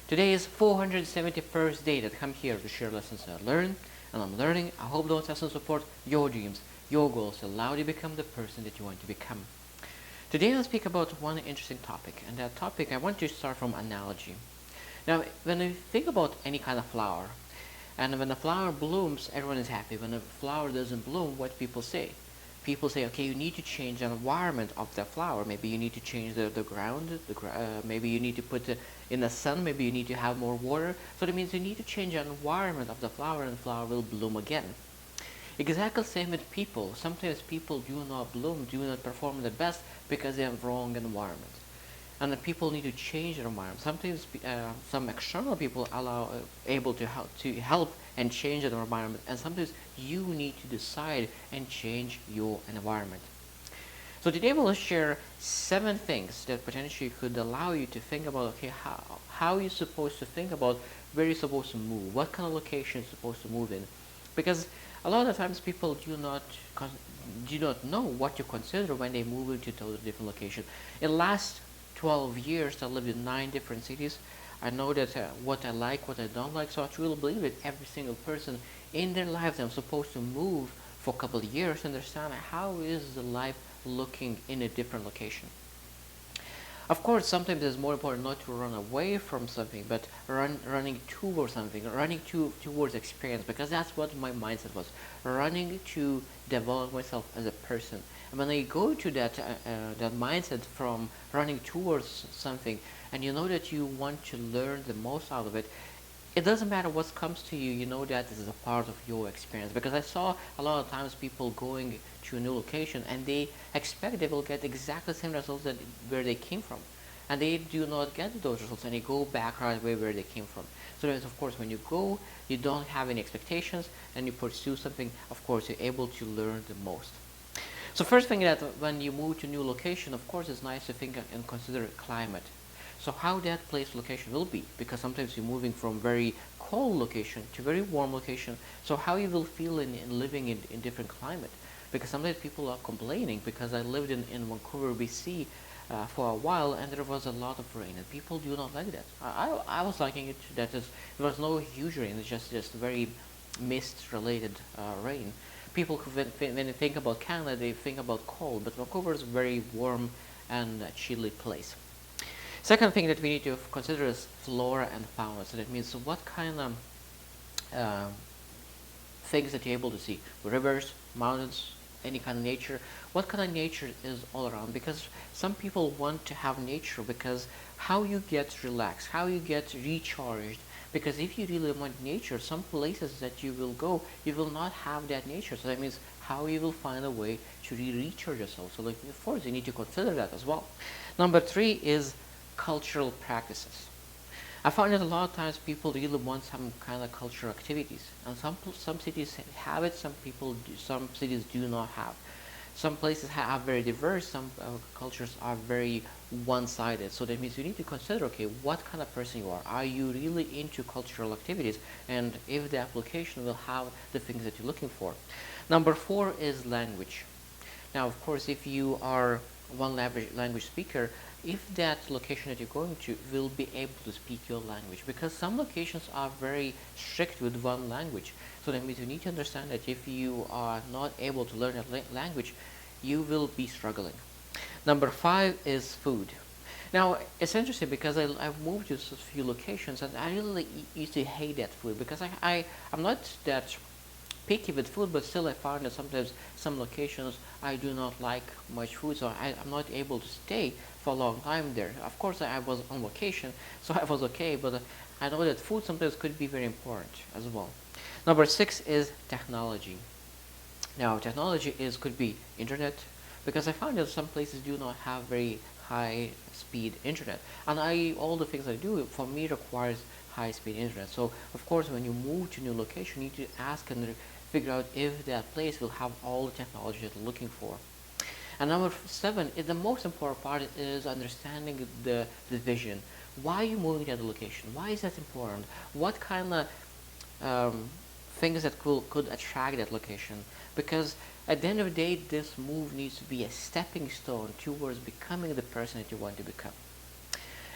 Today is 471st day that I come here to share lessons I learned and I'm learning. I hope those lessons support your dreams, your goals, allow you to become the person that you want to become. Today I'll speak about one interesting topic, and that topic I want to start from analogy. Now, when you think about any kind of flower, and when a flower blooms, everyone is happy. When a flower doesn't bloom, what people say? People say, okay, you need to change the environment of the flower. Maybe you need to change the ground. Maybe you need to put it in the sun. Maybe you need to have more water. So that means you need to change the environment of the flower, and the flower will bloom again. Exactly the same with people. Sometimes people do not bloom, do not perform the best because they have wrong environment. And the people need to change their environment. Sometimes some external people able to help and change their environment, and sometimes you need to decide and change your environment. So today we'll share 7 things that potentially could allow you to think about, okay, how you're supposed to think about where you're supposed to move, what kind of location you're supposed to move in, because a lot of times people do not know what to consider when they move into a different location. In the last 12 years, I lived in 9 different cities. I know that what I like, what I don't like, so I truly believe that every single person in their life that I'm supposed to move for a couple of years to understand how is the life looking in a different location. Of course, sometimes it's more important not to run away from something, but running towards something, running towards experience, because that's what my mindset was, running to develop myself as a person. And when I go to that mindset from running towards something, and you know that you want to learn the most out of it, it doesn't matter what comes to you, you know that this is a part of your experience. Because I saw a lot of times people going to a new location and they expect they will get exactly the same results that where they came from. And they do not get those results, and they go back right away where they came from. So that, of course, when you go, you don't have any expectations and you pursue something, of course, you're able to learn the most. So first thing that when you move to a new location, of course, it's nice to think and consider climate. So how that place location will be, because sometimes you're moving from very cold location to very warm location. So how you will feel in living in different climate, because sometimes people are complaining, because I lived in Vancouver, BC for a while, and there was a lot of rain, and people do not like that. I was liking it. There was no huge rain. It's just very mist related rain. People when they think about Canada, they think about cold, but Vancouver is a very warm and chilly place. Second thing that we need to consider is flora and fauna. So that means what kind of things that you're able to see: rivers, mountains, any kind of nature. What kind of nature is all around? Because some people want to have nature because how you get relaxed, how you get recharged. Because if you really want nature, some places that you will go, you will not have that nature. So that means how you will find a way to recharge yourself. So, like, of course, you need to consider that as well. Number 3 is cultural practices. I find that a lot of times people really want some kind of cultural activities, and some cities have it, some cities do not have. Some places are very diverse, some cultures are very one-sided. So that means you need to consider, okay, what kind of person you are. Are you really into cultural activities? And if the application will have the things that you're looking for. Number 4 is language. Now, of course, if you are one language speaker, if that location that you're going to will be able to speak your language, because some locations are very strict with one language. So that means you need to understand that if you are not able to learn that language, you will be struggling. Number 5 is food. Now, it's interesting because I've moved to a few locations, and I really used to hate that food, because I'm not that picky with food, but still I found that sometimes some locations I do not like much food, so I'm not able to stay for a long time there. Of course, I was on vacation, so I was okay, but I know that food sometimes could be very important as well. Number 6 is technology. Now, technology could be internet, because I found that some places do not have very high speed internet, and all the things I do for me requires high speed internet. So of course, when you move to a new location, you need to ask and figure out if that place will have all the technology that you're looking for. And number 7 is the most important part, is understanding the vision. Why are you moving to the location? Why is that important? What kind of things that could attract that location. Because at the end of the day, this move needs to be a stepping stone towards becoming the person that you want to become.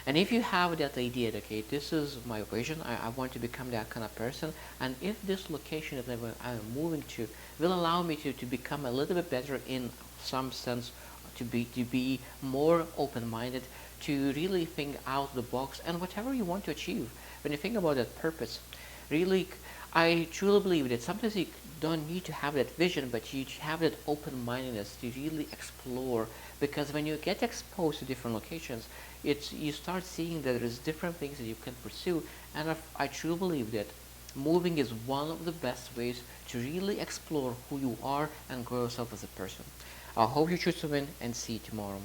And if you have that idea that, okay, this is my vision, I want to become that kind of person, and if this location that I'm moving to will allow me to become a little bit better in some sense, to be more open-minded, to really think out the box, and whatever you want to achieve. When you think about that purpose, really, I truly believe that sometimes you don't need to have that vision, but you have that open-mindedness to really explore. Because when you get exposed to different locations, you start seeing that there's different things that you can pursue. And I truly believe that moving is one of the best ways to really explore who you are and grow yourself as a person. I hope you choose to win, and see you tomorrow.